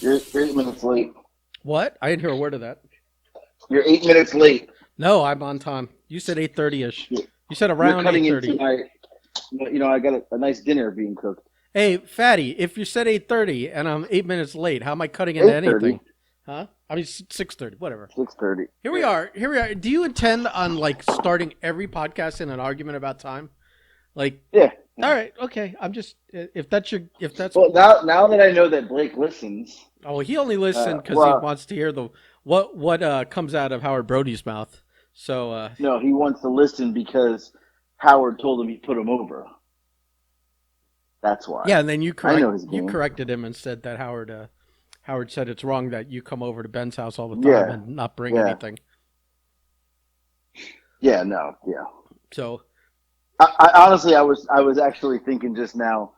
You're 8 minutes late. What? I didn't hear a word of that. You're 8 minutes late. No, I'm on time. You said 8:30ish. You're You said you're around cutting 8:30. into my. I got a nice dinner being cooked. Hey, Fatty, if you said 8:30 and I'm 8 minutes late, how am I cutting into 8:30, anything? Huh? I mean 6:30, whatever. 6:30. Here we Yeah. are. Here we are. Do you intend on like starting every podcast in an argument about time? Like, Yeah. all right, okay. I'm just if that's Well, now that I know that Blake listens, oh, he only listened because he well, wants to hear the what comes out of Howard Brody's mouth. So no, he wants to listen because Howard told him he put him over. That's why. yeah, and then I know his you game. corrected him and said that Howard said it's wrong that you come over to Ben's house all the time Yeah. and not bring Yeah. anything. Yeah. No. Yeah. So I honestly, I was actually thinking just now,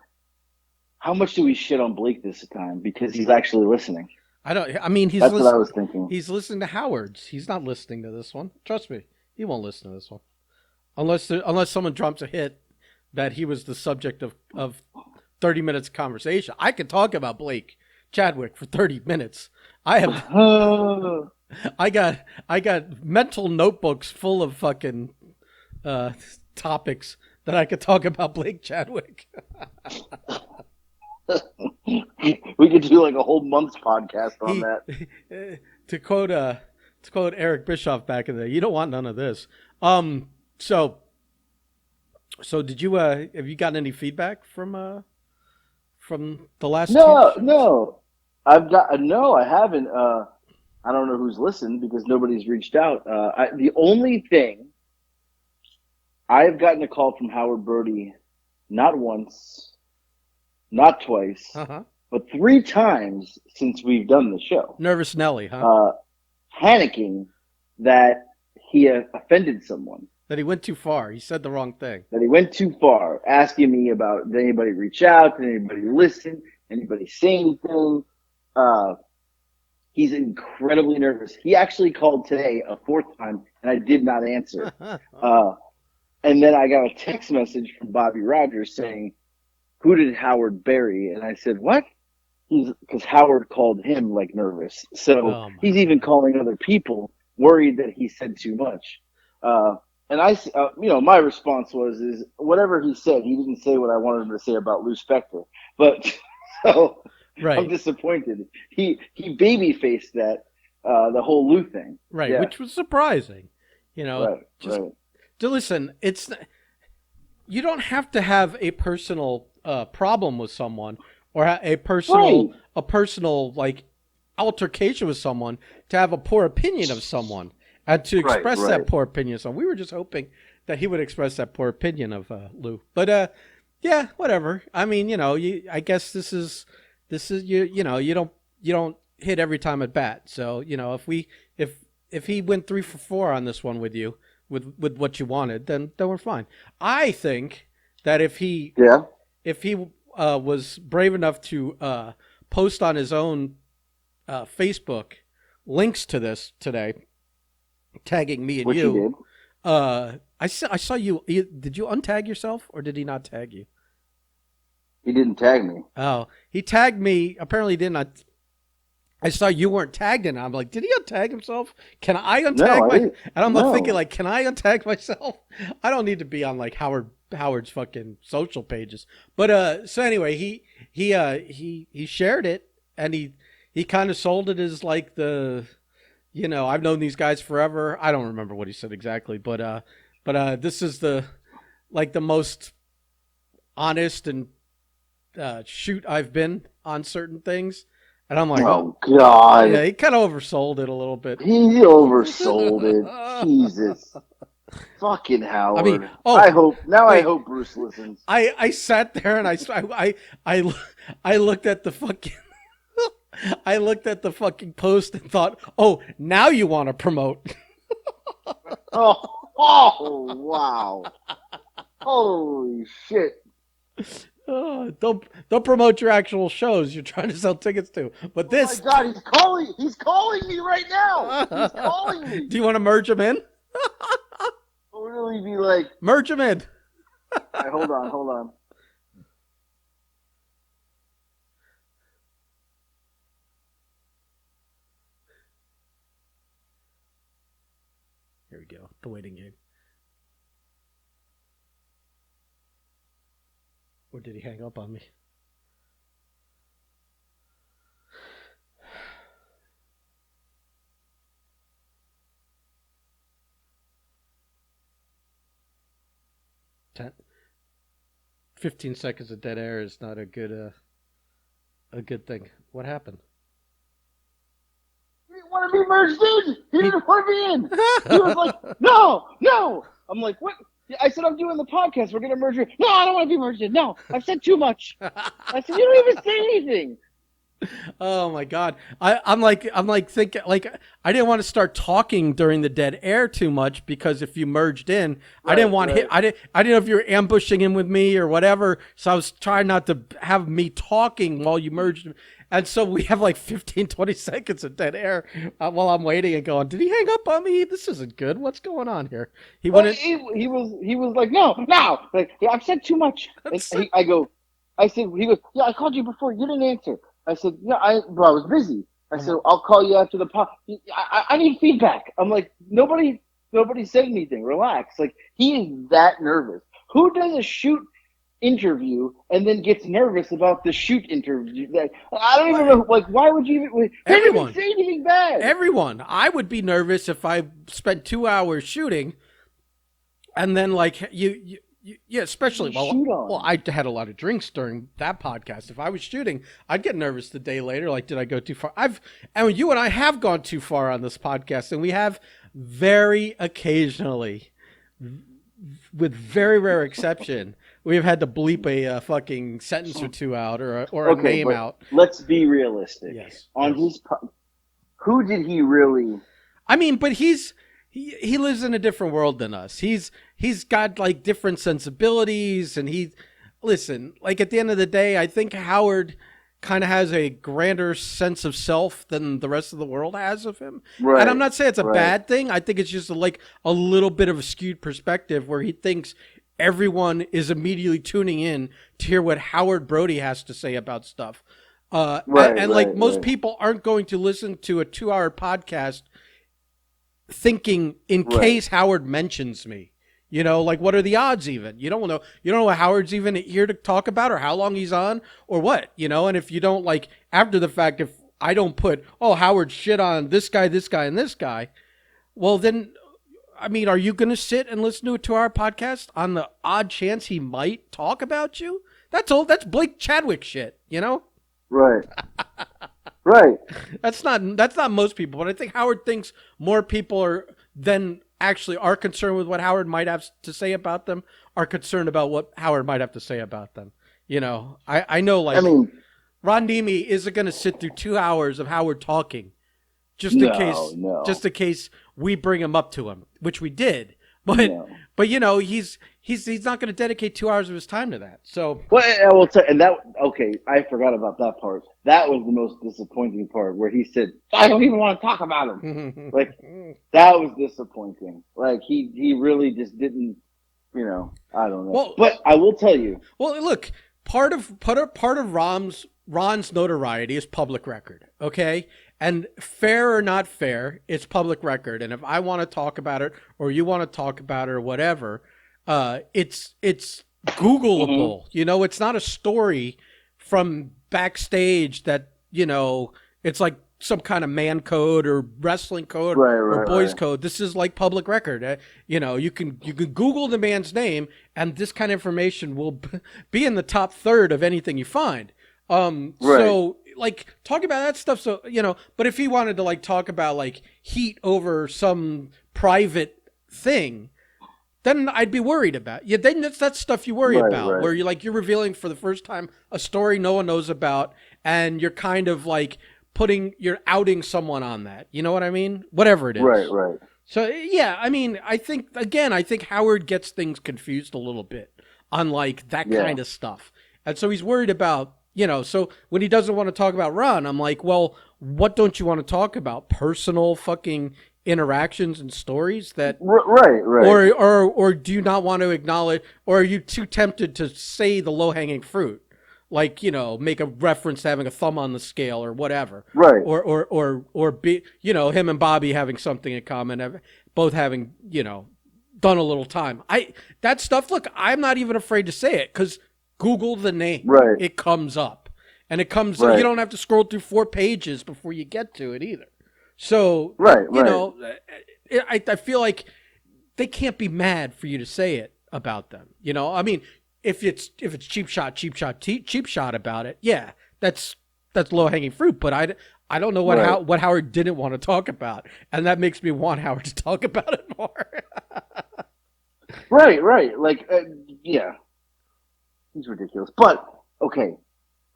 how much do we shit on Blake this time because he's actually listening? I don't. I mean, That's what I was thinking. He's listening to Howard's. He's not listening to this one. Trust me, he won't listen to this one unless someone drops a hit that he was the subject of 30 minutes of conversation. I could talk about Blake Chadwick for 30 minutes. I have I got mental notebooks full of fucking topics that I could talk about Blake Chadwick. We could do like a whole month's podcast on that. To quote Eric Bischoff back in the day, you don't want none of this. So did you have you gotten any feedback from the last two No, shows? no, I've got no, I haven't. I don't know who's listened because nobody's reached out. The only thing I've gotten a call from Howard Brody, not once, not twice, Uh-huh. but 3 times since we've done the show. Nervous Nelly, huh? Panicking that he offended someone, That he went too far. He said the wrong thing. that he went too far, asking me about did anybody reach out, did anybody listen, anybody say anything. He's incredibly nervous. He actually called today a 4th time, and I did not answer. And then I got a text message from Bobby Rogers saying, "Who did Howard bury?" And I said, "What?" Because Howard called him like nervous. So Oh, my he's even calling other people worried that he said too much. And my response is whatever he said, he didn't say what I wanted him to say about Lou Spector. But so I'm right, disappointed. He baby faced that the whole Lou thing. right, Yeah. which was surprising. You know, Right. just Right. to listen. You don't have to have a personal problem with someone or a personal Right. like altercation with someone to have a poor opinion of someone and to Right, express right. that poor opinion of someone. We were just hoping that he would express that poor opinion of Lou. But yeah, whatever. I mean, I guess this is you don't hit every time at bat. So, if he went 3 for 4 on this one with you with what you wanted, then we're fine. I think that if he Yeah. was brave enough to post on his own Facebook links to this today, tagging me and Which he you. did. I saw you. Did you untag yourself or did he not tag you? He didn't tag me. Oh, he tagged me. Apparently, didn't. I saw you weren't tagged in it. I'm like, did he untag himself? Can I untag No, I my? didn't. And I'm No. thinking like, can I untag myself? I don't need to be on like Howard's fucking social pages. But so anyway, he shared it and he kind of sold it as like I've known these guys forever. I don't remember what he said exactly, but this is the most honest and shoot I've been on certain things. And I'm like, Oh God. yeah, he kind of oversold it a little bit. He oversold it. Jesus. Fucking Howard. I mean, I wait. hope Bruce listens. I sat there and I looked at the fucking I looked at the fucking post and thought, oh, now you want to promote. Oh wow. Holy shit. Oh, don't promote your actual shows you're trying to sell tickets to. But this, Oh my God, he's calling me right now. He's calling me. do you want to merge them in? He'll really be like, Merge them in. all right, hold on. Here we go. The waiting game. Or did he hang up on me? Ten. 15 seconds of dead air is not a good thing. What happened? He didn't want to be merged in. He didn't want to be in. He was like, no. I'm like, what? I said, I'm doing the podcast. We're going to merge in. No, I don't want to be merged in. No, I've said too much. I said, you don't even say anything. Oh my god! I'm like thinking like I didn't want to start talking during the dead air too much because if you merged in, I didn't want hit. I didn't know if you were ambushing him with me or whatever. So I was trying not to have me talking while you merged. And so we have like 15, 20 seconds of dead air while I'm waiting and going, did he hang up on me? This isn't good. What's going on here? He was like, no, like I've said too much. And he goes, yeah, I called you before. You didn't answer. I said, yeah, I was busy. I said, I'll call you after the pod. I need feedback. I'm like, nobody said anything. Relax. Like, he is that nervous. Who does a shoot interview and then gets nervous about the shoot interview? Like, I don't even know. Like, why would you even? Everyone say anything bad. Everyone. I would be nervous if I spent 2 hours shooting, and then like yeah, especially well, I had a lot of drinks during that podcast. If I was shooting, I'd get nervous the day later. Like, did I go too far? You and I have gone too far on this podcast, and we have very occasionally, with very rare exception, we have had to bleep a fucking sentence or two out or a name out. Let's be realistic. Yes. Who did he really? I mean, but he lives in a different world than us. He's got like different sensibilities, and listen, like at the end of the day, I think Howard kind of has a grander sense of self than the rest of the world has of him. Right. And I'm not saying it's a bad thing. I think it's just like a little bit of a skewed perspective where he thinks everyone is immediately tuning in to hear what Howard Brody has to say about stuff. Most people aren't going to listen to a 2-hour podcast thinking in case Howard mentions me. You know, like, what are the odds even? You don't know what Howard's even here to talk about or how long he's on or what, you know? And if you don't, like, after the fact, if I don't put, Howard shit on this guy, and this guy, well, then, I mean, are you going to sit and listen to a 2-hour podcast on the odd chance he might talk about you? That's Blake Chadwick shit, you know? Right. Right. That's not most people, but I think Howard thinks more people are concerned with what Howard might have to say about them, are concerned about what Howard might have to say about them. You know, I know, like, Ron Nemi isn't going to sit through 2 hours of Howard talking just in case we bring him up to him, which we did. But you know, he's not going to dedicate 2 hours of his time to that. So, well, I will tell, and that, okay, I forgot about that part. That was the most disappointing part, where he said, "I don't even want to talk about him." Like, that was disappointing. Like, he really just didn't, you know. I don't know. Well, but I will tell you. Well, look, part of Ron's notoriety is public record. Okay. And fair or not fair, it's public record. And if I want to talk about it, or you want to talk about it, or whatever, it's Googleable. You know, it's not a story from backstage that, you know, it's like some kind of man code or wrestling code or boys code. This is like public record. You know, you can Google the man's name, and this kind of information will be in the top third of anything you find. So, like, talk about that stuff. So, you know, but if he wanted to, like, talk about, like, heat over some private thing, then I'd be worried about. Yeah, then that's stuff you worry about, where you're revealing for the first time a story no one knows about, and you're kind of, like, you're outing someone on that. You know what I mean? Whatever it is. Right. So, yeah, I mean, I think Howard gets things confused a little bit on, like, that kind of stuff. And so he's worried about, you know, so when he doesn't want to talk about Ron, I'm like, well, what don't you want to talk about? Personal fucking interactions and stories that... Right. Or do you not want to acknowledge, or are you too tempted to say the low-hanging fruit? like, make a reference to having a thumb on the scale or whatever, Right. or be, him and Bobby having something in common, both having, done a little time. That stuff. Look, I'm not even afraid to say it because Google the name, Right. it comes up, and it comes. Right. You don't have to scroll through 4 pages before you get to it either. So, right. I feel like they can't be mad for you to say it about them. I mean, if it's cheap shot about it, yeah, that's low hanging fruit. But I don't know what Howard didn't want to talk about, and that makes me want Howard to talk about it more. Right. Like, yeah, he's ridiculous. But okay,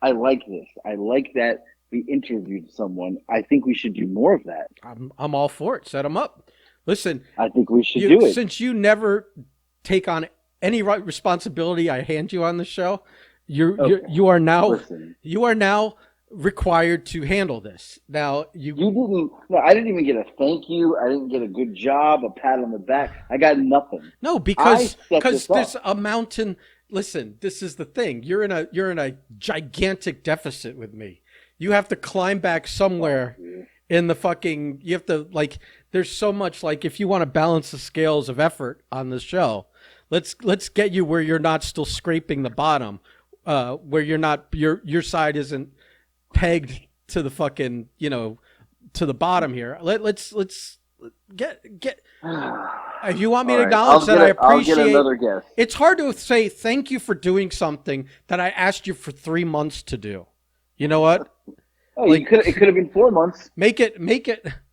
I like this. I like that we interviewed someone. I think we should do more of that. I'm all for it. Set them up. Listen, I think we should do it. Since you never take on any responsibility I hand you on the show, you are now required to handle this. Now you didn't. No, I didn't even get a thank you. I didn't get a good job, a pat on the back. I got nothing. No, because there's a mountain. Listen, this is the thing. You're in a gigantic deficit with me. You have to climb back somewhere in the fucking. You have to like. There's so much like if you want to balance the scales of effort on the show, let's get you where you're not still scraping the bottom, where you're not your side isn't pegged to the fucking to the bottom here. Let's get. If you want me to acknowledge that, I appreciate. I'll get another guess. It's hard to say thank you for doing something that I asked you for 3 months to do. You know what? Oh, it could have been 4 months. Make it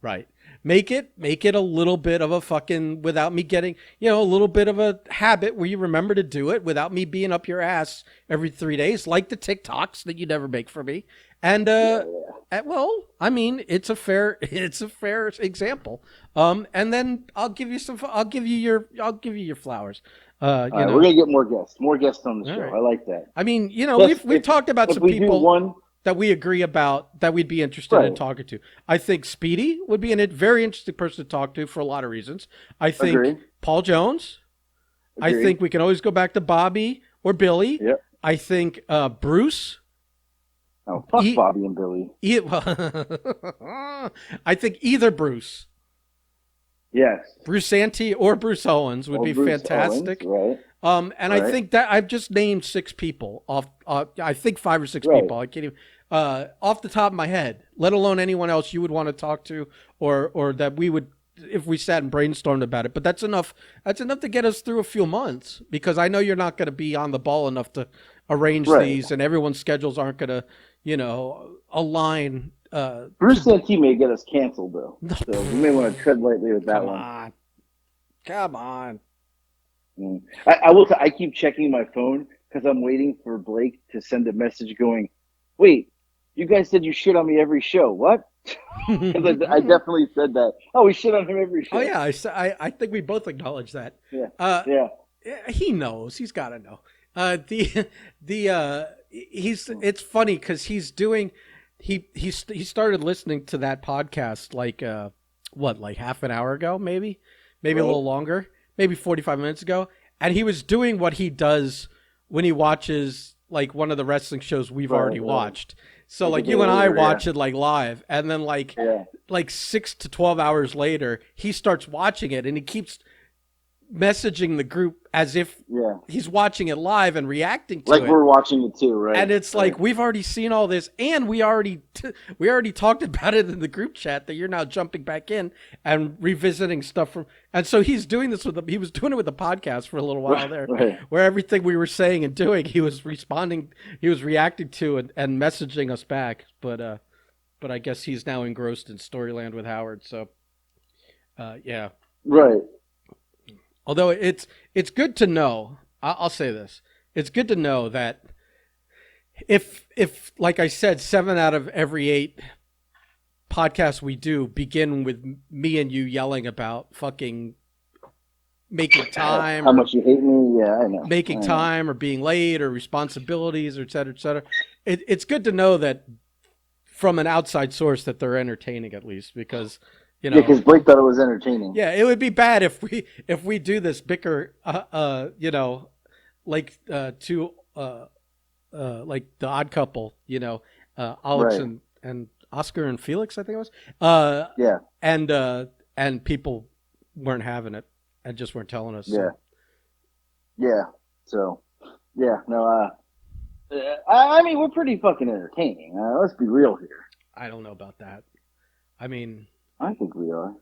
right. Make it a little bit of a fucking, without me getting, a little bit of a habit where you remember to do it without me being up your ass every 3 days, like the TikToks that you never make for me. And, well, I mean, it's a fair example. And then I'll give you your flowers. We're going to get more guests on the show. Right. I like that. I mean, we've talked about some people that we agree about that we'd be interested in talking to. I think Speedy would be a very interesting person to talk to for a lot of reasons. I think Paul Jones. I think we can always go back to Bobby or Billy. Yep. I think Bruce. Oh, fuck Bobby and Billy. I think either Bruce. Yes. Bruce Santee or Bruce Owens would be Bruce fantastic. Owens, right. And I think that I've just named 6 people off. I think 5 or 6 people. I can't even off the top of my head. Let alone anyone else you would want to talk to, or that we would if we sat and brainstormed about it. But that's enough. That's enough to get us through a few months because I know you're not going to be on the ball enough to arrange these, and everyone's schedules aren't going to, align. Bruce Santee may get us canceled though, so we may want to tread lightly with that one. Come on. I will. I keep checking my phone because I'm waiting for Blake to send a message going, "Wait, you guys said you shit on me every show. What?" Because I definitely said that. Oh, we shit on him every show. Oh yeah, I think we both acknowledge that. Yeah. He knows. He's got to know. It's funny because he's doing. He started listening to that podcast like half an hour ago, maybe a little longer, maybe 45 minutes ago, and he was doing what he does when he watches like one of the wrestling shows we've already watched. So like you and I watch it like live, and then like 6 to 12 hours later, he starts watching it, and he keeps messaging the group as if he's watching it live and reacting to it. Like we're watching it too, right? And it's like we've already seen all this, and we already talked about it in the group chat that you're now jumping back in and revisiting stuff from. And so he's doing this he was doing it with the podcast for a little while there, where everything we were saying and doing, he was responding, he was reacting to and messaging us back. But I guess he's now engrossed in Storyland with Howard. So, yeah, right. Although it's good to know, I'll say this: it's good to know that if like I said, 7 out of every 8 podcasts we do begin with me and you yelling about fucking making time, how much you hate me, I know, making time or being late or responsibilities, or et cetera, et cetera. It's good to know that from an outside source that they're entertaining at least because. Because Blake thought it was entertaining. Yeah, it would be bad if we do this bicker, two like the Odd Couple, Alex Right. and Oscar and Felix, I think it was, Yeah. and people weren't having it and just weren't telling us. Yeah. So Yeah. So, yeah. No. I mean, we're pretty fucking entertaining. Let's be real here. I don't know about that. I mean, I think we are.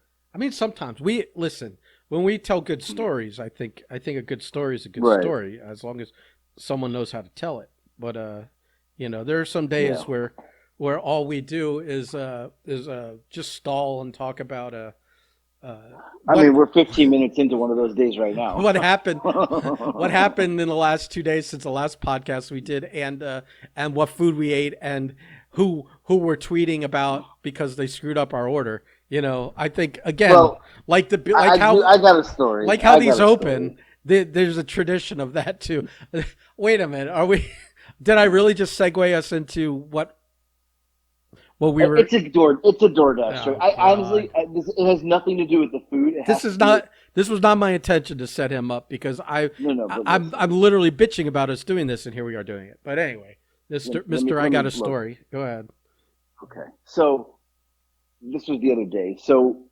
sometimes we listen when we tell good stories. I think a good story is a good Right. story as long as someone knows how to tell it. But there are some Yeah. days where all we do is just stall and talk about uh, I mean, what we're 15 minutes into one of those days right now. what happened what happened in the last 2 days since the last podcast we did, and what food we ate, and who we're tweeting about because they screwed up our order. I think again, Well, like the I, like I, do, how I got a story. like how I got these a open. story. There's a tradition of that too. Wait a minute, are we? Did I really just segue us into what we were? It's a DoorDash story. Oh I honestly, God. it has nothing to do with the food. It has This to is do with not. This was not my intention to set him up because no. But I'm listen, literally bitching about us doing this, and here we are doing it. But anyway, Mister, I let me got a look. story. Go ahead. Okay, so this was the other day. So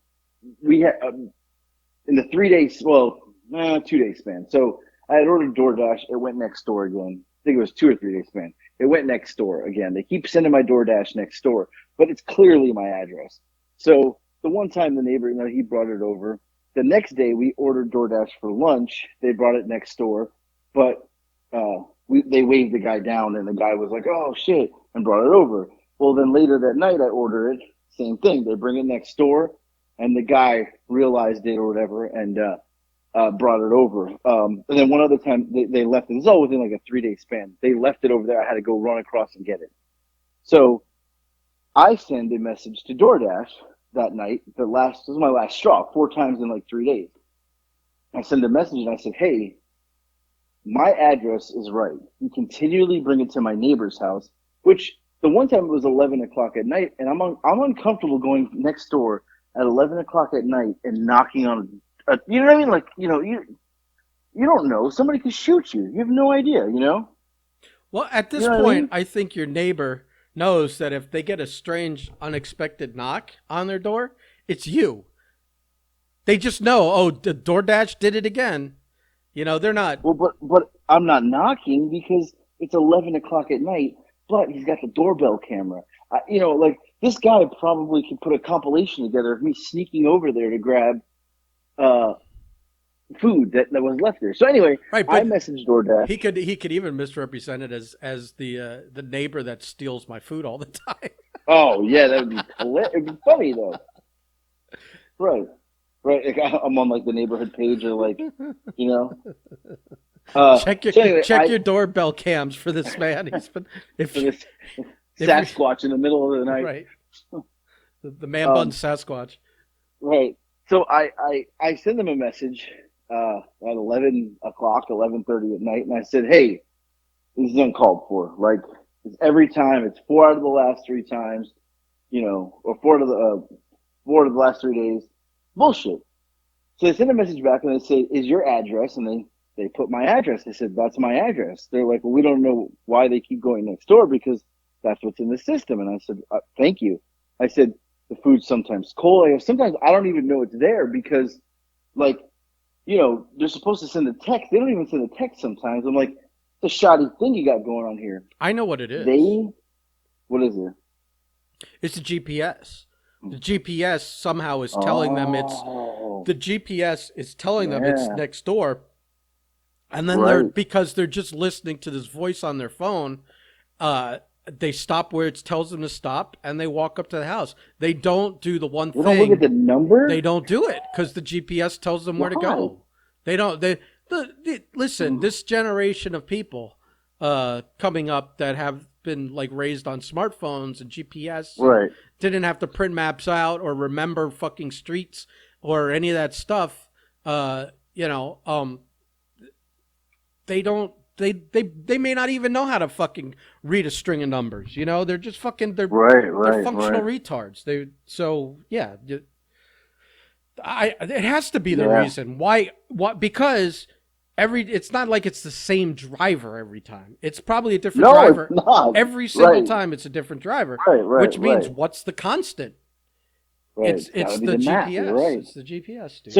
we had in the 3 days, well, 2 day span. So I had ordered DoorDash. It went next door again. I think it was 2 or 3 day span. It went next door again. They keep sending my DoorDash next door, but it's clearly my address. So the one time the neighbor, he brought it over. The next day we ordered DoorDash for lunch. They brought it next door, but they waved the guy down, and the guy was like, "Oh shit," and brought it over. Well, then later that night I order it. Same thing. They bring it next door, and the guy realized it or whatever, and brought it over. And then one other time they left it. It was all within like a 3 day span. They left it over there. I had to go run across and get it. So I send a message to DoorDash that night. This was my last straw. 4 times in like 3 days. I send a message and I said, "Hey, my address is right. You continually bring it to my neighbor's house," which the one time it was 11 o'clock at night, and I'm uncomfortable going next door at 11 o'clock at night and knocking on. You know what I mean? Like you don't know. Somebody could shoot you. You have no idea. Well, at You this know what I point, mean? I think your neighbor knows that if they get a strange, unexpected knock on their door, it's you. They just know. Oh, the DoorDash did it again. They're not. Well, but I'm not knocking because it's 11 o'clock at night. But he's got the doorbell camera. Like this guy probably could put a compilation together of me sneaking over there to grab uh, food that was left there. So anyway, Right, I but messaged DoorDash. he could even misrepresent it as the neighbor that steals my food all the time. Oh yeah, that would be it'd be funny though. Right, right. Like, I'm on like the neighborhood page or like you know. check your So anyway, check your doorbell cams for this man. He's been for if this if Sasquatch in the middle of the night. right the man bun Um, Sasquatch. right. So I send them a message at 11 o'clock, 11:30 at night, and I said, "Hey, this is uncalled for. Like it's every time, it's 4 out of the last 3 times, or 4 of the last 3 days. Bullshit." So they send a message back and they say, "Is your address?" And they put my address. They said, "That's my address." They're like, "Well, we don't know why they keep going next door because that's what's in the system." And I said, "Thank you." I said, "The food's sometimes cold. Sometimes I don't even know it's there because, like, they're supposed to send a text. They don't even send a text sometimes." I'm like, "It's a shoddy thing you got going on here." I know what it is. They, what is it? It's a GPS. The GPS somehow is telling them it's Oh, the GPS is telling them it's yeah, next door, and then right. because they're just listening to this voice on their phone, they stop where it tells them to stop, and they walk up to the house. They don't do the one We don't look at thing. the number. They don't do it because the GPS tells them where to Why? go. They don't. Listen. This generation of people coming up that have been like raised on smartphones and GPS and Right. didn't have to print maps out or remember fucking streets or any of that stuff. Uh, you know, um, they don't. They may not even know how to fucking read a string of numbers. They're just fucking. Right. They're Right. functional Right. retards. Yeah. It has to be the Yeah. reason why. What? Because It's not like it's the same driver every time. It's probably a different No, it's driver. not. Every single Right. time it's a different driver, Right. which means what's the constant? Right. It's got to It's be the the map. You're GPS. right. It's the GPS, dude.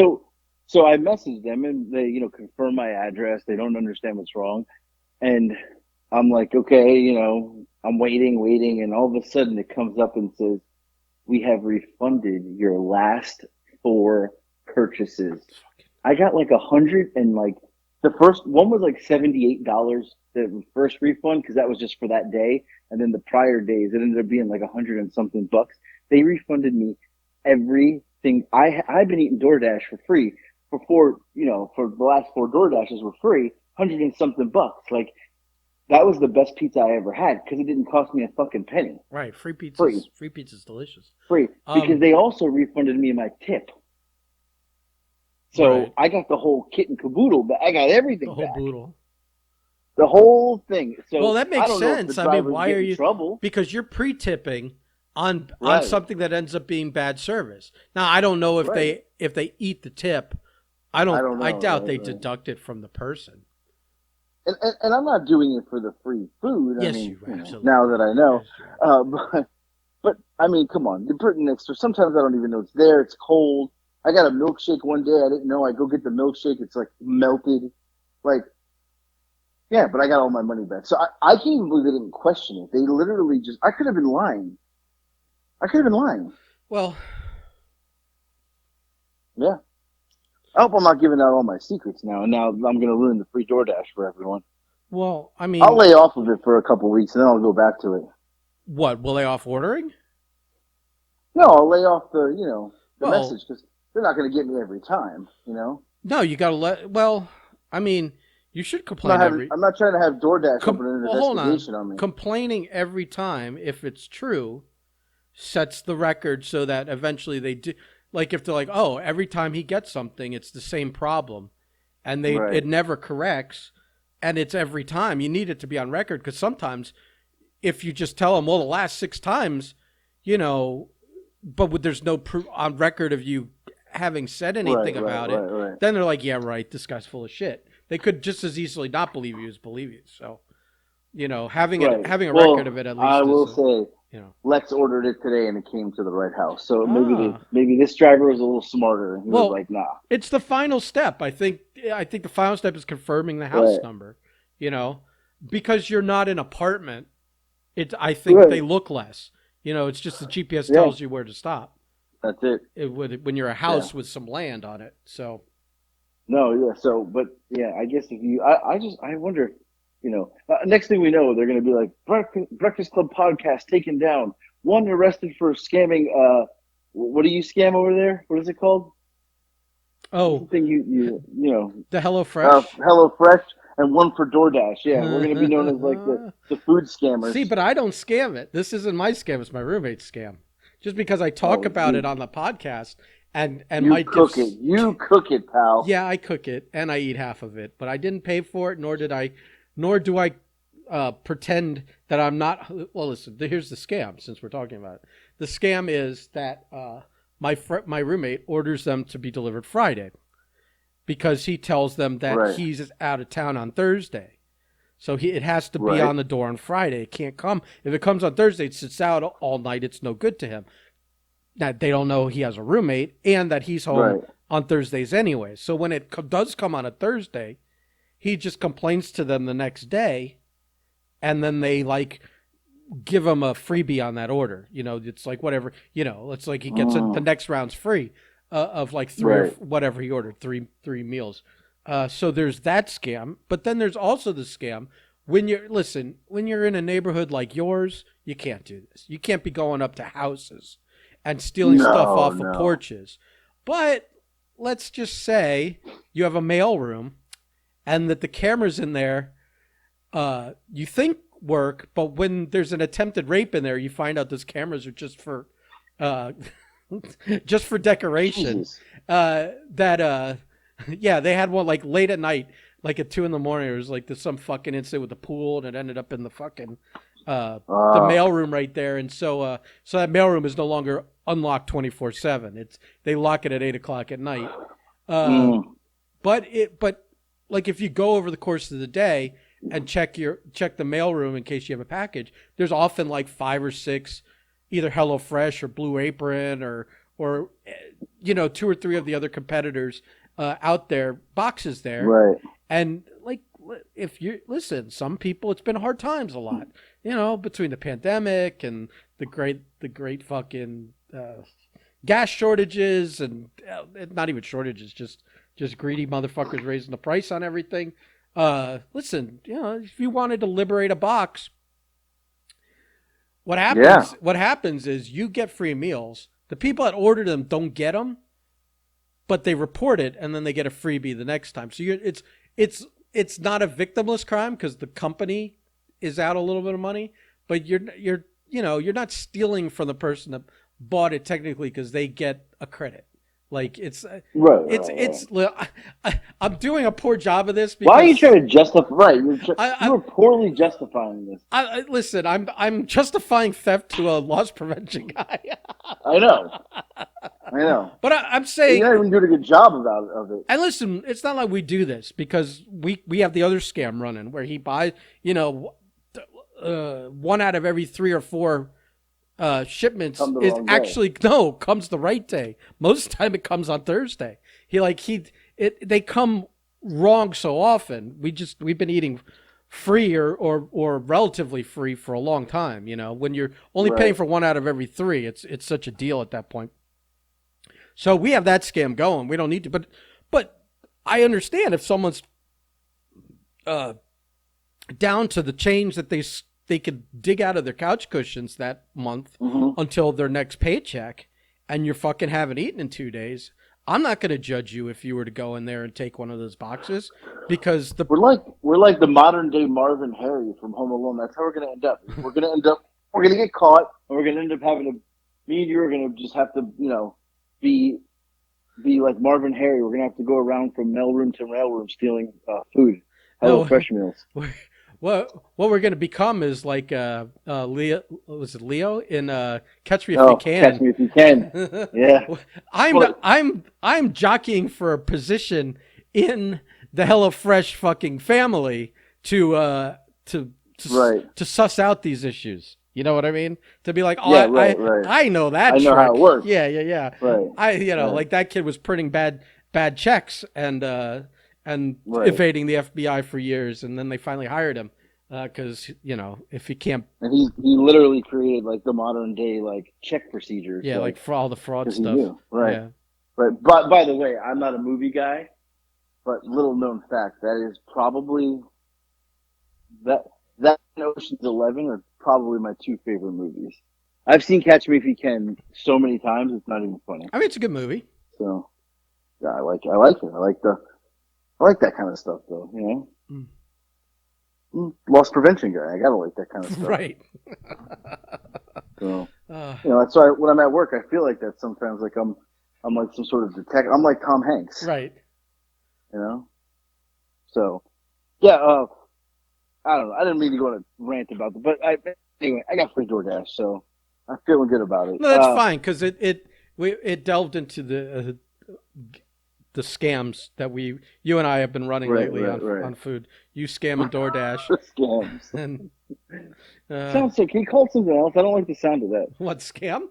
So I messaged them and they, confirm my address. They don't understand what's wrong. And I'm like, okay, I'm waiting. And all of a sudden it comes up and says, we have refunded your last 4 purchases. I got like 100 and like the first one was like $78, the first refund, because that was just for that day. And then the prior days, it ended up being like 100 and something bucks. They refunded me everything. I've been eating DoorDash for free for the last 4 DoorDashes were free, 100 and something bucks. Like that was the best pizza I ever had because it didn't cost me a fucking penny. Right, free pizza. Free pizza's delicious. Free because they also refunded me my tip. So I got the whole kit and caboodle, but I got everything. The whole back. boodle. The whole thing. So well, that makes I don't sense. Know if the I mean, why are you? Trouble. Because you're pre-tipping on something that ends up being bad service. Now, I don't know if they eat the tip. I don't know, I doubt they deduct it from the person. And I'm not doing it for the free food. Yes, I mean, you absolutely. Now that I know, yes, but I mean, come on, you're putting extra. Sometimes I don't even know it's there. It's cold. I got a milkshake one day. I didn't know. I go get the milkshake. It's like melted. Like, yeah, but I got all my money back. So I can't even believe they didn't question it. They literally just. I could have been lying. Well, yeah. I hope I'm not giving out all my secrets now. And now I'm going to ruin the free DoorDash for everyone. Well, I mean, I'll lay off of it for a couple of weeks and then I'll go back to it. What? Will lay off ordering? No, I'll lay off the message because they're not going to get me every time. No, you got to let. Well, I mean, you should complain I'm not trying to have DoorDash open an investigation on me. Complaining every time, if it's true, sets the record so that eventually they do. Like if they're like, oh, every time he gets something, it's the same problem, and it never corrects, and it's every time. You need it to be on record because sometimes, if you just tell them, well, the last 6 times, but there's no proof on record of you having said anything about it, then they're like, yeah, right, this guy's full of shit. They could just as easily not believe you as believe you. So, having a record of it at least. I will say. Lex ordered it today and it came to the right house. So maybe this driver was a little smarter. He was like, nah. It's the final step. I think the final step is confirming the house number, because you're not an apartment. I think they look less, it's just the GPS tells you where to stop. That's it. When you're a house with some land on it. So. No. Yeah. So, but yeah, I guess I wonder, next thing we know, they're going to be like Breakfast Club podcast taken down. 1 arrested for scamming. What do you scam over there? What is it called? Oh, the thing the HelloFresh. HelloFresh, and 1 for DoorDash. Yeah, we're going to be known as like the food scammers. See, but I don't scam it. This isn't my scam. It's my roommate's scam. Just because I talk about it on the podcast. And you cook it. You cook it, pal. Yeah, I cook it and I eat half of it, but I didn't pay for it, nor do I pretend that I'm not. Well, listen, here's the scam. Since we're talking about it, the scam is that my roommate orders them to be delivered Friday because he tells them that he's out of town on Thursday, so it has to be on the door on Friday. It can't come. If it comes on Thursday, it sits out all night. It's no good to him. That they don't know he has a roommate and that he's home on Thursdays anyway. So when it does come on a Thursday, he just complains to them the next day, and then they give him a freebie on that order. It's like whatever. It's like he gets the next round's free of like 3 or whatever he ordered, three meals. So there's that scam, but then there's also the scam when you're in a neighborhood like yours, you can't do this. You can't be going up to houses and stealing stuff off of porches. But let's just say you have a mail room and that the cameras in there, you think work, but when there's an attempted rape in there, you find out those cameras are just for decoration. They had one like late at night, like at 2 a.m. It was like there's some fucking incident with the pool and it ended up in the fucking the mailroom right there, and so that mailroom is no longer unlocked 24/7. They lock it at 8 o'clock at night. But like if you go over the course of the day and check the mailroom in case you have a package, there's often like 5 or 6 either HelloFresh or Blue Apron or two or three of the other competitors out there, boxes there. Right. And like, if you listen, some people, it's been hard times a lot, between the pandemic and the great fucking gas shortages and not even shortages, just greedy motherfuckers raising the price on everything. Listen, if you wanted to liberate a box, what happens? Yeah. What happens is you get free meals. The people that order them don't get them, but they report it and then they get a freebie the next time. So it's not a victimless crime because the company is out a little bit of money, but you're not stealing from the person that bought it technically because they get a credit. Like I'm doing a poor job of this. Because why are you trying to justify? Right, you're poorly justifying this. Listen, I'm justifying theft to a loss prevention guy. I know. But I'm saying you're not even doing a good job of it. And listen, it's not like we do this because we have the other scam running where he buys, 1 out of every 3 or 4 shipments comes the right day. Most of the time it comes on Thursday. They come wrong so often. We've been eating free or relatively free for a long time. When you're only paying for 1 out of every 3, it's such a deal at that point. So we have that scam going. We don't need to, but I understand if someone's down to the change that they could dig out of their couch cushions that month until their next paycheck, and you're fucking haven't eaten in 2 days. I'm not going to judge you if you were to go in there and take one of those boxes because we're like the modern day Marvin Harry from Home Alone. That's how we're going to end up. We're going to get caught, and we're going to end up me and you are going to just have to, be like Marvin Harry. We're going to have to go around from mailroom to mailroom stealing food, fresh meals. What we're going to become is like Leo. Was it Leo in Catch Me If You Can? Catch Me If You Can. Yeah. I'm jockeying for a position in the HelloFresh fucking family to suss out these issues. You know what I mean? To be like, I know that. I know how it works. Yeah. Right. Like that kid was printing bad checks and evading the FBI for years, and then they finally hired him because if he can't. And he literally created like the modern day like check procedures. Yeah, like for all the fraud stuff. Right. Yeah. Right. But by the way, I'm not a movie guy, but little known fact that is probably that and Ocean's 11 are probably my 2 favorite movies. I've seen Catch Me If You Can so many times it's not even funny. I mean, it's a good movie. So yeah, I like it. I like that kind of stuff though. Loss prevention guy. I gotta like that kind of stuff. Right. So that's why when I'm at work, I feel like that sometimes. Like I'm like some sort of detective. I'm like Tom Hanks. Right. So yeah. I don't know. I didn't mean to go on a rant about it, but anyway, I got free DoorDash, so I'm feeling good about it. No, that's fine because it delved into the scams that you and I have been running lately on food. You scam and DoorDash. The scams. And sounds like, can you call it something else? I don't like the sound of that. What, scam?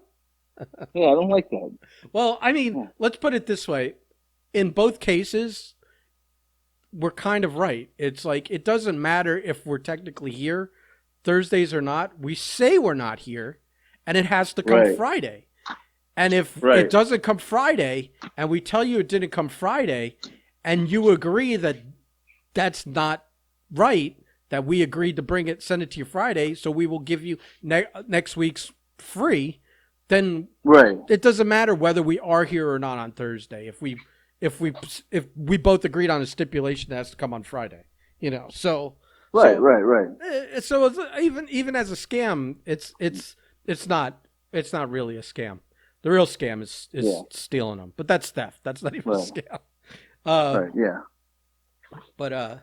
Yeah, I don't like that. Well, I mean, let's put it this way. In both cases, we're kind of right. It's like it doesn't matter if we're technically here Thursdays or not. We say we're not here, and it has to come Friday. And if it doesn't come Friday, and we tell you it didn't come Friday, and you agree that that's not right, that we agreed to send it to you Friday, so we will give you next week's free, then it doesn't matter whether we are here or not on Thursday. If we both agreed on a stipulation that has to come on Friday, so right. So even as a scam, it's not really a scam. The real scam is stealing them, but that's theft. That's not even a scam. Right. Yeah. But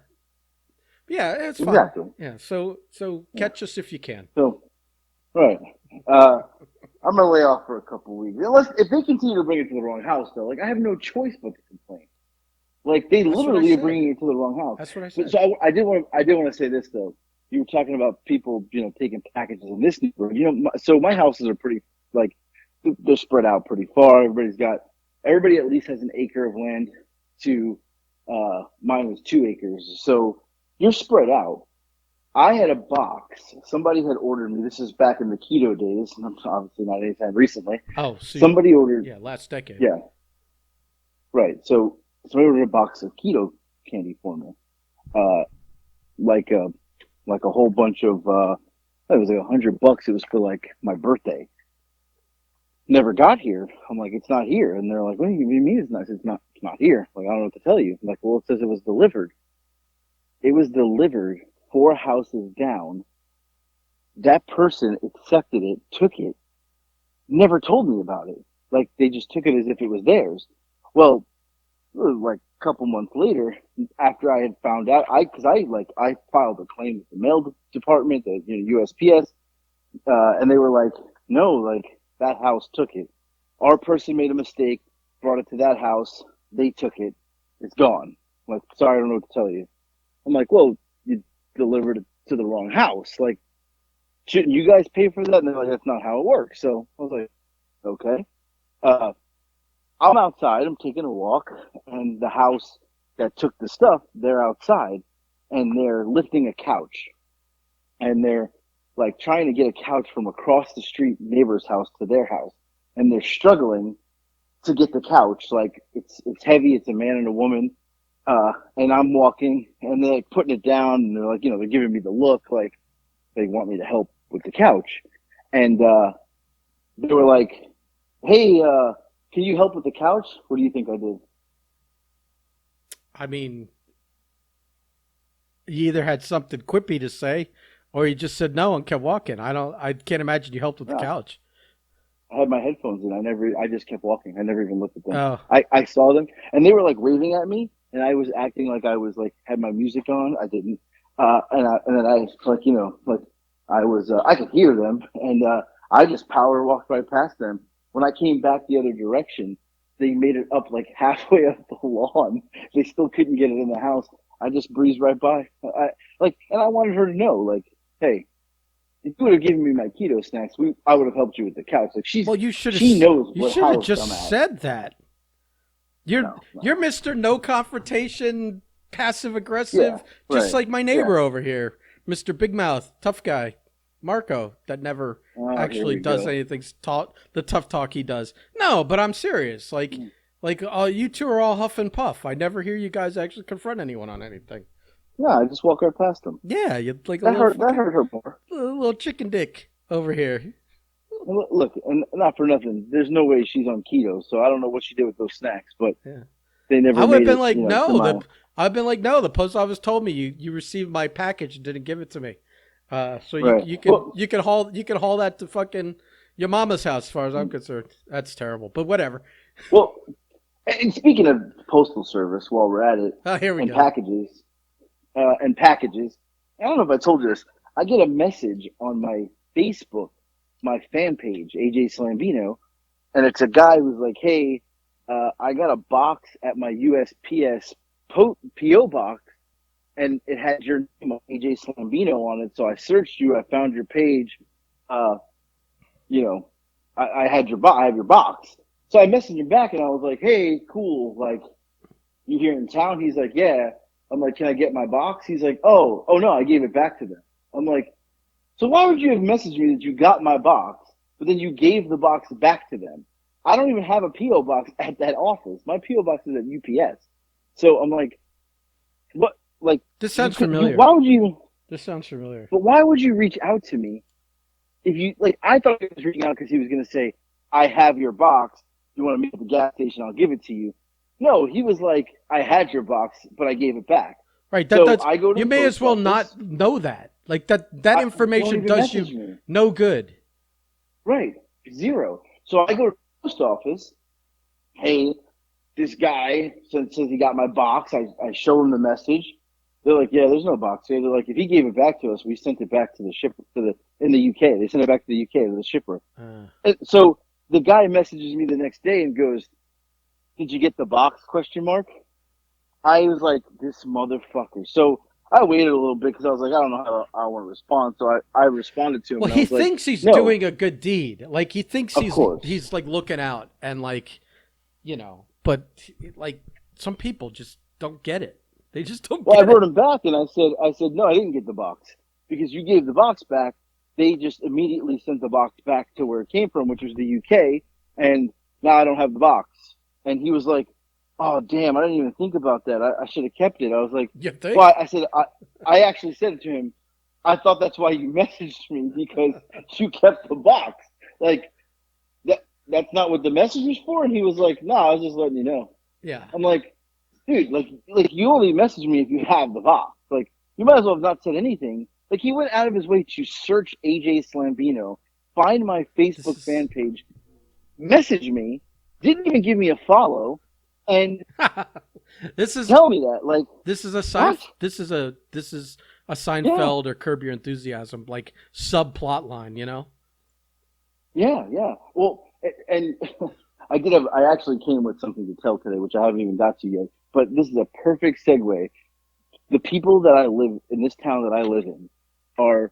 yeah, it's fine. Exactly. Yeah. So catch us if you can. So, right. I'm gonna lay off for a couple weeks. If they continue to bring it to the wrong house, though, like I have no choice but to complain. Like they That's what I literally are said. bringing it to the wrong house. That's what I But said. so I did want to say this though. You were talking about people, taking packages in this neighborhood. So my houses are pretty like they're spread out pretty far. Everybody at least has an acre of land. To mine was 2 acres, so you're spread out. I had a box. Somebody had ordered me. This is back in the keto days. Obviously not anytime recently. Oh, so Somebody ordered, yeah, last decade. yeah, right. So somebody ordered a box of keto candy for me. Uh, like a whole bunch of it was like $100. It was for like my birthday. Never got here. I'm like, it's not here, and they're like, what do you mean it's not? I said, it's not here. Like I don't know what to tell you. I'm like, well, it says it was delivered. It was delivered 4 houses down. That person accepted it, took it, never told me about it. Like they just took it as if it was theirs. Well, it was like a couple months later, after I had found out, I filed a claim with the mail department, the USPS, and they were like, no, like that house took it. Our person made a mistake, brought it to that house. They took it. It's gone. I'm like, sorry, I don't know what to tell you. I'm like, well, you delivered it to the wrong house. Like, shouldn't you guys pay for that? And they're like, that's not how it works. So I was like, okay. Uh, I'm outside. I'm taking a walk, and the house that took the stuff, they're outside, and they're lifting a couch, and they're like trying to get a couch from across the street neighbor's house to their house, and they're struggling to get the couch. Like it's heavy. It's a man and a woman, and I'm walking, and they're like putting it down, and they're like, they're giving me the look, like they want me to help with the couch, and they were like, "Hey, can you help with the couch?" What do you think I did? I mean, you either had something quippy to say, or you just said no and kept walking. I can't imagine you helped with the No, couch. I had my headphones in. I just kept walking. I never even looked at them. Oh, I saw them, and they were like waving at me, and I was acting like I was like had my music on. I didn't, and then I like like I was I could hear them, and I just power walked right past them. When I came back the other direction, they made it up like halfway up the lawn. They still couldn't get it in the house. I just breezed right by. And I wanted her to know, like, hey, if you would have given me my keto snacks, I would have helped you with the couch. Like well, she knows you what should have house I'm just at. said that. You're No, you're no. Mister No Confrontation, passive Yeah, aggressive, just right. like my Yeah. neighbor over here, Mister Big Mouth, tough guy, Marco, that never Oh, here actually we does go. anything taught the tough talk he does. No, but I'm serious. Like you two are all huff and puff. I never hear you guys actually confront anyone on anything. No, I just walk right past them. Yeah, you're like a That little hurt. That fucking hurt her more. little chicken dick over here. And look, and not for nothing. There's no way she's on keto, so I don't know what she did with those snacks, but Yeah. they I never would have made been it, like, to no. my. I've been like, no. The post office told me you received my package and didn't give it to me. So Right. Well, you can haul that to fucking your mama's house. As far as I'm concerned, that's terrible. But whatever. well. And speaking of postal service, while we're at it, Oh, here we and go. packages, I don't know if I told you this. I get a message on my Facebook, my fan page, AJ Slambino, and it's a guy who's like, "Hey, I got a box at my USPS PO box, and it had your name, AJ Slambino, on it. So I searched you. I found your page. Uh, you know, I had I have your box. So I messaged him back, and I was like, "Hey, cool. Like, you here in town?" He's like, "Yeah." I'm like, "Can I get my box?" He's like, "Oh, no, I gave it back to them." I'm like, so why would you have messaged me that you got my box, but then you gave the box back to them? I don't even have a PO box at that office. My PO box is at UPS. So I'm like, what? Like, This you sounds could you? familiar. Why would you? This sounds familiar. But why would you reach out to me if you like? I thought he was reaching out because he was going to say, "I have your box. You want to meet at the gas station? I'll give it to you." No, he was like, "I had your box, but I gave it back." Right. So That's I go to you the may as post well office. not know that. Like that Don't information even does message you me. no good. Right. Zero. So I go to the post office. Hey, this guy says he got my box. I show him the message. They're like, yeah, there's no box here. They're like, if he gave it back to us, we sent it back to the shipper in the UK. They sent it back to the UK to the shipper. And so the guy messages me the next day and goes, "Did you get the box?" Question mark. I was like, this motherfucker. So I waited a little bit because I was like, I don't know how I want to respond. So I responded to him Well, and I he was like, thinks he's no, doing a good deed. Like he thinks of course. he's like looking out and like, but like some people just don't get it. They just don't Well, I get wrote it. him back and I said, no, I didn't get the box because you gave the box back. They just immediately sent the box back to where it came from, which was the UK, and now I don't have the box. And he was like, oh, damn, I didn't even think about that. I should have kept it. I was like, You well, think? I said, I actually said to him, I thought that's why you messaged me because you kept the box. Like, that's not what the message was for. And he was like, no, I was just letting you know. Yeah. I'm like, dude, like you only message me if you have the box. Like, you might as well have not said anything. Like, he went out of his way to search AJ Slambino, find my This Facebook is fan page, message me, didn't even give me a follow, and this is tell me that. Like, this is a what? this is a Yeah, Seinfeld or Curb Your Enthusiasm like subplot line, you know? yeah, yeah. Well, and I actually came with something to tell today, which I haven't even got to yet. But this is a perfect segue. The people that I live in this town that I live in are,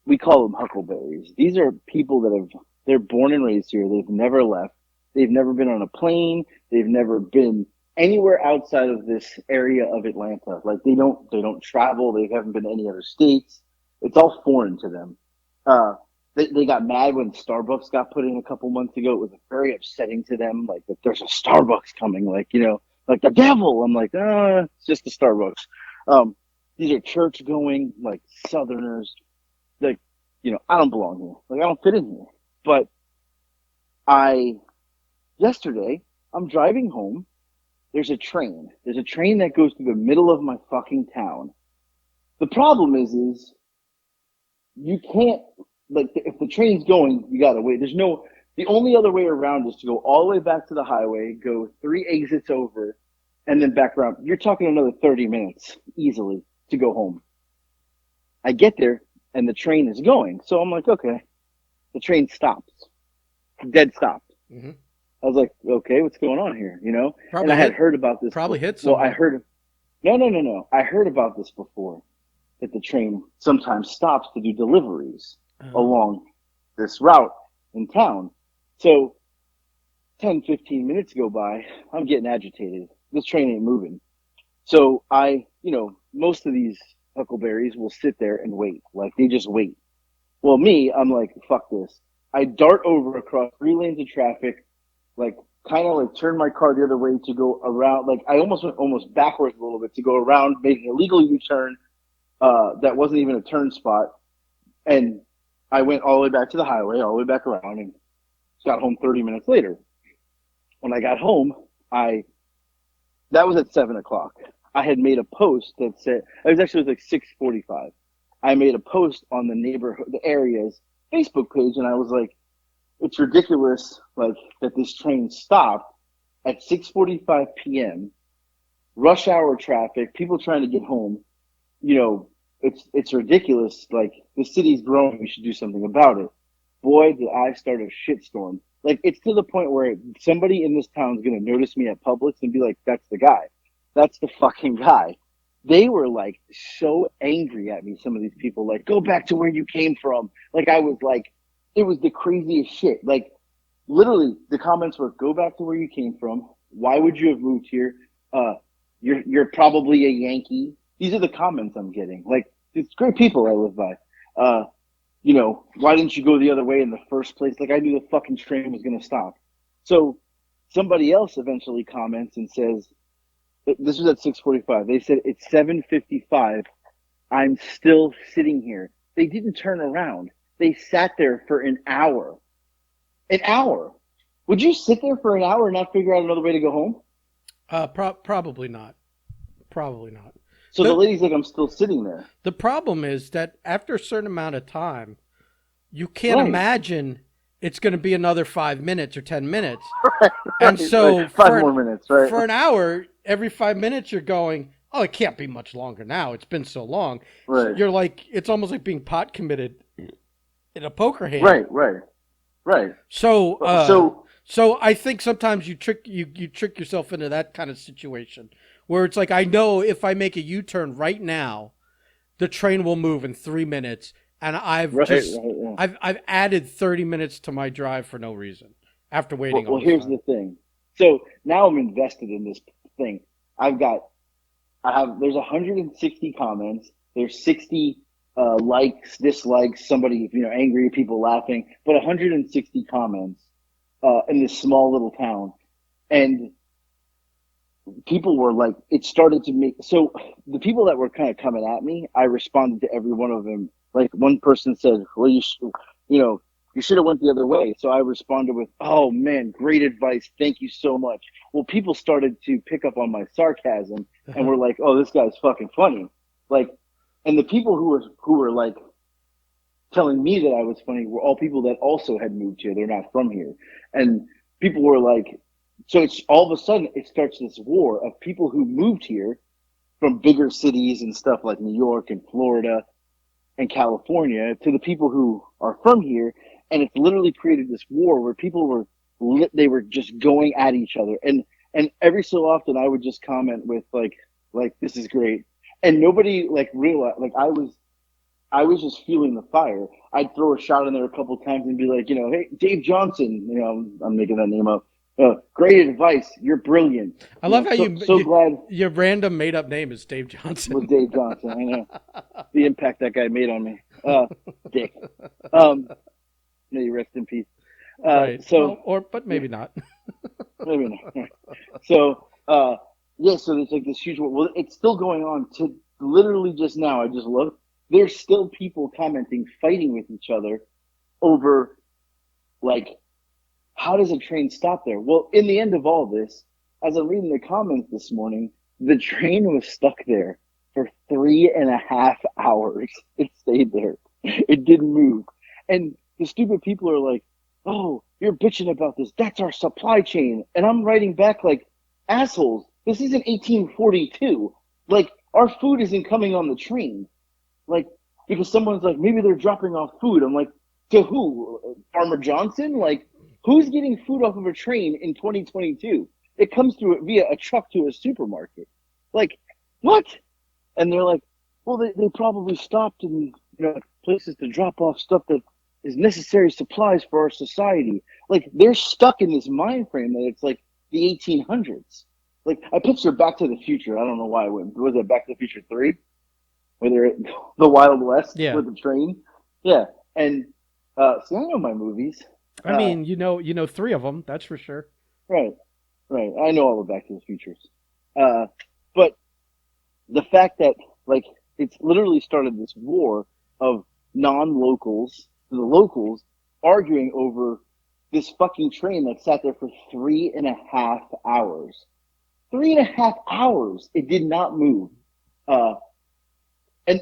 we call them huckleberries. These are people that they're born and raised here. They've never left. They've never been on a plane. They've never been anywhere outside of this area of Atlanta. Like they don't travel. They haven't been to any other states. It's all foreign to them. They got mad when Starbucks got put in a couple months ago. It was very upsetting to them. Like that there's a Starbucks coming. Like like the devil. I'm like, it's just the Starbucks. Um, these are church going like Southerners. Like, I don't belong here. Like, I don't fit in here. But I yesterday I'm driving home. There's a train. There's a train that goes through the middle of my fucking town. The problem is you can't, like, if the train's going, you gotta wait. The only other way around is to go all the way back to the highway, go 3 exits over, and then back around. You're talking another 30 minutes easily to go home. I get there and the train is going. So I'm like, okay, the train stops, dead stopped. Mm-hmm. I was like, okay, what's going on here? And I Probably had hit heard about this. probably hit Well, I someone. heard, no, no, no, no. I heard about this before that the train sometimes stops to do deliveries Oh. along this route in town. So 10, 15 minutes go by. I'm getting agitated. This train ain't moving. So most of these huckleberries will sit there and wait. Like they just wait. Well, me, I'm like, fuck this. I dart over across 3 lanes of traffic, like kind of like turn my car the other way to go around. Like I almost went almost backwards a little bit to go around, making a legal U-turn that wasn't even a turn spot. And I went all the way back to the highway, all the way back around, and got home 30 minutes later. When I got home, I that was at 7 o'clock. I had made a post that said it was like 6:45. I made a post on the neighborhood, the area's Facebook page, and I was like, "It's ridiculous, like that this train stopped at 6:45 p.m. rush hour traffic, people trying to get home. You know, it's ridiculous. Like the city's growing, we should do something about it." Boy, did I start a shitstorm. Like it's to the point where somebody in this town is gonna notice me at Publix and be like, "That's the guy. That's the fucking guy." They were like so angry at me. Some of these people like, "Go back to where you came from." Like I was like, it was the craziest shit. Like literally, the comments were, "Go back to where you came from. Why would you have moved here? Uh, you're probably a Yankee." These are the comments I'm getting. Like it's great people I live by. Why didn't you go the other way in the first place? Like I knew the fucking train was going to stop. So somebody else eventually comments and says, this was at 6:45. They said it's 7:55. I'm still sitting here. They didn't turn around. They sat there for an hour. An hour. Would you sit there for an hour and not figure out another way to go home? Probably not. Probably not. So the the lady's like, I'm still sitting there. The problem is that after a certain amount of time, you can't Right. imagine it's going to be another 5 minutes or 10 minutes. Right. And Right. Right. so 5 more minutes. Right. for an hour, every 5 minutes you're going, oh, it can't be much longer now. It's been so long. So Right. you're like, it's almost like being pot committed in a poker hand. Right. Right. Right. So So so I think sometimes you trick yourself into that kind of situation where it's like I know if I make a U-turn right now, the train will move in 3 minutes, and Right, yeah. I've added 30 minutes to my drive for no reason after Well, waiting all well, this here's time. the thing. So now I'm invested in this thing. I've got, there's 160 comments. There's 60 likes, dislikes, somebody, angry, people laughing, but 160 comments in this small little town. And people were like, it started to make, so the people that were kind of coming at me, I responded to every one of them. Like one person said, well, you know, you should have went the other way. So I responded with, oh man, great advice. Thank you so much. Well, people started to pick up on my sarcasm and were like, oh, this guy's fucking funny. Like, and the people who were like telling me that I was funny were all people that also had moved here. They're not from here. And people were like, so it's all of a sudden it starts this war of people who moved here from bigger cities and stuff like New York and Florida and California to the people who are from here. And it's literally created this war where people they were just going at each other. And every so often I would just comment with like, this is great. And nobody like realized, like I was just feeling the fire. I'd throw a shot in there a couple of times and be like, hey, Dave Johnson, I'm making that name up. Great advice. You're brilliant. I love how So glad your random made up name is Dave Johnson. was Dave Johnson. I know the impact that guy made on me. Dick. Um, may you rest in peace. Right. So Well, but maybe not. maybe not. So yeah. So there's like this huge. Well, it's still going on to literally just now. I just looked. There's still people commenting, fighting with each other over like, how does a train stop there? Well, in the end of all this, as I'm reading the comments this morning, the train was stuck there for 3.5 hours. It stayed there. It didn't move. And the stupid people are like, oh, you're bitching about this. That's our supply chain. And I'm writing back like, assholes, this isn't 1842. Like, our food isn't coming on the train. Like, because someone's like, maybe they're dropping off food. I'm like, to who? Farmer Johnson? Like, who's getting food off of a train in 2022? It comes through it via a truck to a supermarket. Like, what? And they're like, well, they probably stopped in places to drop off stuff that is necessary supplies for our society. Like, they're stuck in this mind frame that it's like the 1800s. Like, I picture Back to the Future. I don't know why I went. Was it Back to the Future 3? Where they're at the Wild West Yeah. with the train? Yeah. And see, I know my movies. I mean, three of them. That's for sure. Right, right. I know all the Back to the Futures. But the fact that like it's literally started this war of non-locals to the locals arguing over this fucking train that sat there for 3.5 hours. 3.5 hours. It did not move. Uh, and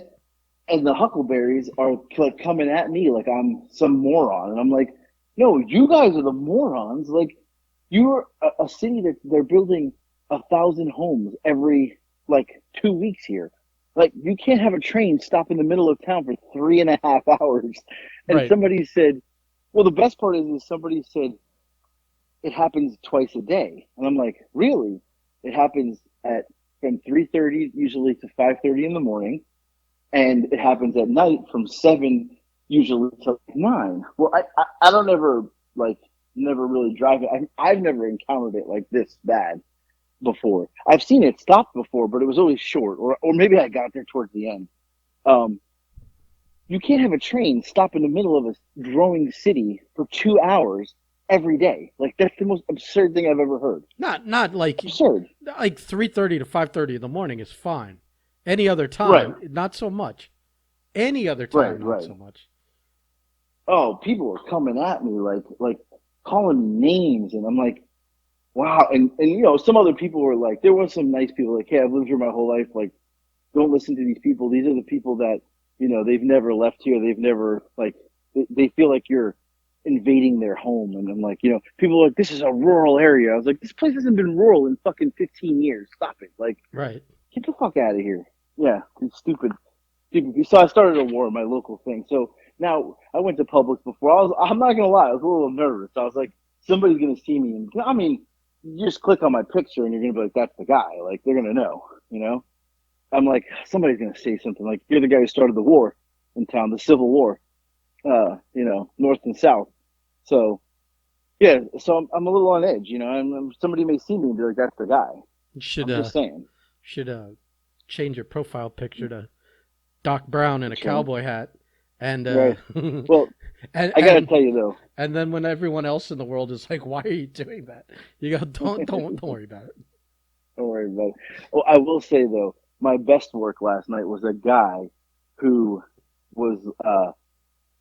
and the Huckleberries are like coming at me like I'm some moron, and I'm like, no, you guys are the morons. Like, you're a city that they're building 1,000 homes every like 2 weeks here. Like, you can't have a train stop in the middle of town for 3.5 hours. And Right. somebody said, well, the best part is somebody said it happens twice a day, and I'm like, really? It happens at from 3:30 usually to 5:30 in the morning, and it happens at night from 7 usually to 9. Well, I don't ever like never really drive it. I've never encountered it like this bad before. I've seen it stop before, but it was always short, or maybe I got there towards the end. Um, you can't have a train stop in the middle of a growing city for 2 hours every day. Like, that's the most absurd thing I've ever heard. Not Absurd. like 3:30 to 5:30 in the morning is fine. Any other Right. time, not so much. Any other Right. time, not Right. so much. Oh, people were coming at me like calling me names, and I'm like, wow. And some other people were like, there was some nice people like, hey, I've lived here my whole life. Like, don't listen to these people. These are the people that they've never left here. They've never like they feel like you're invading their home. And I'm like, people are like, this is a rural area. I was like, this place hasn't been rural in fucking 15 years. Stop it. Like, Right. get the fuck out of here. Yeah, it's stupid. So I started a war, my local thing. So now I went to Publix before. I'm not gonna lie, I was a little nervous. I was like, somebody's gonna see me. And I mean, you just click on my picture and you're gonna be like, that's the guy. Like they're gonna know, you know. I'm like, somebody's gonna say something like, you're the guy who started the war in town, the Civil War, North and South. So yeah, so I'm a little on edge, you know. Somebody may see me and be like, that's the guy. You should I'm just saying. should change your profile picture to Doc Brown in a Change. cowboy hat, and Right. and Well, I gotta tell you though. and then when everyone else in the world is like, "Why are you doing that?" You go, Don't worry about it." Don't worry about it. Oh, I will say though, my best work last night was a guy who was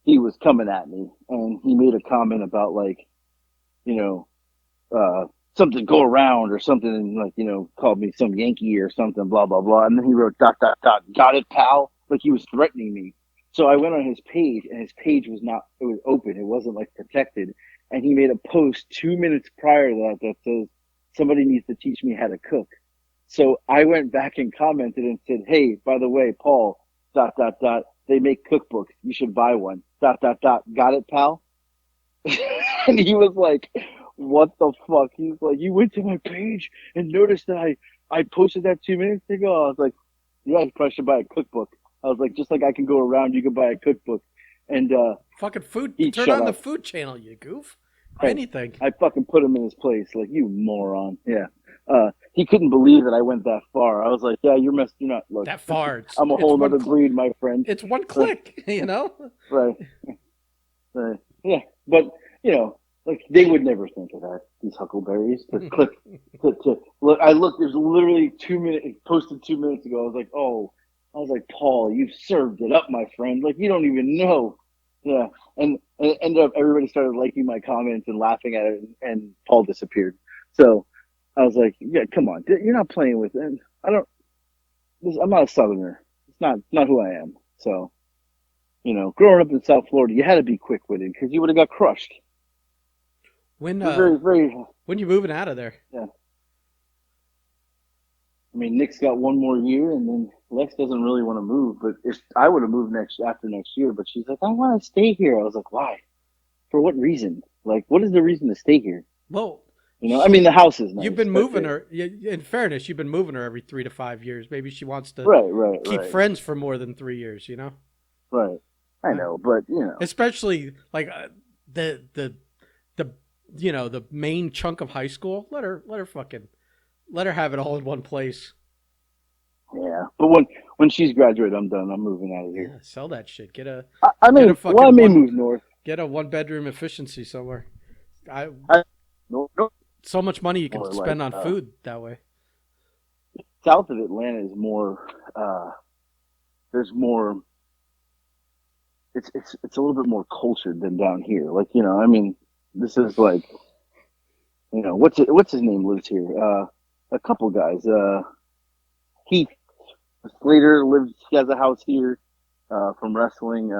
he was coming at me and he made a comment about like, you know, something go around or something and like, called me some Yankee or something, blah blah blah. And then he wrote dot dot dot, got it, pal? Like he was threatening me. So I went on his page and his page was not it was open. It wasn't like protected. And he made a post 2 minutes prior to that that says somebody needs to teach me how to cook. So I went back and commented and said, hey, by the way, Paul, dot, dot, dot, they make cookbooks. You should buy one. Dot, dot, dot. Got it, pal? And he was like, what the fuck? He's like, you went to my page and noticed that I posted that 2 minutes ago. I was like, yeah, you probably should buy a cookbook. I was like, just like I can go around, you can buy a cookbook. And Fucking food. he Turn shut on the up. food channel, you goof. Right. Anything. I fucking put him in his place. Like, you moron. Yeah. He couldn't believe that I went that far. I was like, yeah, you're messed. You're not. Look, That far. I'm a whole other breed, my friend. It's one Right. click, you know? Right. Right. Yeah. But, like they would never think of that, these huckleberries. To click, to look. I looked, there's literally 2 minutes, it posted 2 minutes ago. I was like, Paul, you've served it up, my friend. Like, you don't even know. Yeah. And it ended up, everybody started liking my comments and laughing at it, and Paul disappeared. So I was like, yeah, come on. You're not playing with it. I'm not a Southerner. It's not who I am. So, growing up in South Florida, you had to be quick witted because you would have got crushed. When Very, very, when you moving out of there? yeah. I mean, Nick's got one more year, and then Lex doesn't really want to move. But if I would have moved after next year, but she's like, I want to stay here. I was like, why? For what reason? Like, what is the reason to stay here? Well, I mean, the house is nice. You've been moving her. In fairness, you've been moving her every 3 to 5 years. Maybe she wants to keep right. friends for more than 3 years. You know. Right. I know, but especially like the the main chunk of high school. Let her have it all in one place. Yeah, but when she's graduated, I'm done. I'm moving out of here. Yeah, sell that shit. Get a. I may move north. Get a 1-bedroom efficiency somewhere. No, so much money you can spend on food that way. South of Atlanta is more. There's more. It's a little bit more cultured than down here. Like I mean, this is like, what's his name lives here? A couple guys. Heath Slater lives. He has a house here. From wrestling.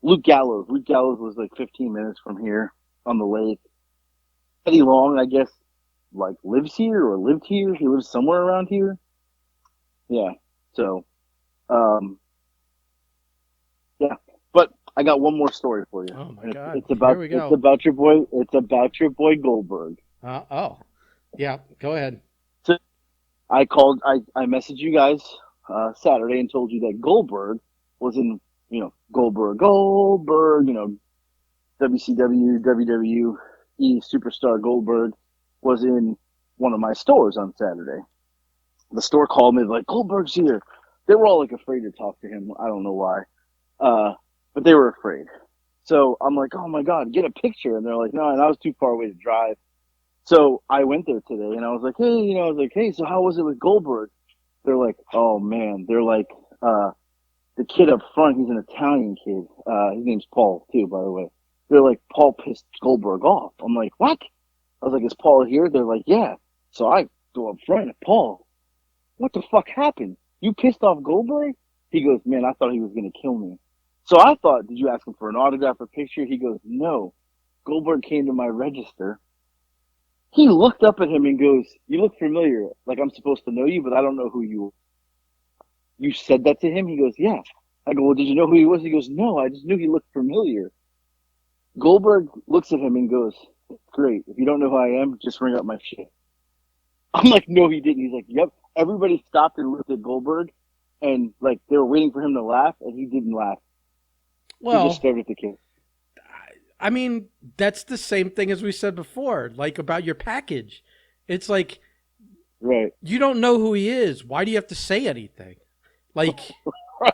Luke Gallows. Luke Gallows was like 15 minutes from here on the lake. Eddie Long, I guess, like lives here or lived here. He lives somewhere around here. Yeah. So, yeah. But I got one more story for you. Oh my God! It's about Here we go. It's about your boy. It's about your boy Goldberg. Yeah. Go ahead. So I called. I messaged you guys Saturday and told you that Goldberg was in. Goldberg. WCW, WWE superstar Goldberg was in one of my stores on Saturday. The store called me like, Goldberg's here. They were all like afraid to talk to him. I don't know why. But they were afraid. So I'm like, oh my God, get a picture. And they're like, no, and I was too far away to drive. So I went there today and I was like, hey, so how was it with Goldberg? They're like, oh man. They're like, the kid up front, he's an Italian kid. His name's Paul too, by the way. They're like, Paul pissed Goldberg off. I'm like, what? I was like, is Paul here? They're like, yeah. So I go up front and Paul, what the fuck happened? You pissed off Goldberg? He goes, man, I thought he was going to kill me. So I thought, did you ask him for an autograph or picture? He goes, no. Goldberg came to my register. He looked up at him and goes, you look familiar. Like I'm supposed to know you, but I don't know who you are. You said that to him? He goes, yeah. I go, well, did you know who he was? He goes, no, I just knew he looked familiar. Goldberg looks at him and goes, great. If you don't know who I am, just ring up my shit. I'm like, no, he didn't. He's like, yep. Everybody stopped and looked at Goldberg, and like they were waiting for him to laugh, and he didn't laugh. He just Well, stared at the kid. I mean, that's the same thing as we said before, like about your package. It's like Right. you don't know who he is. Why do you have to say anything? Like, Right.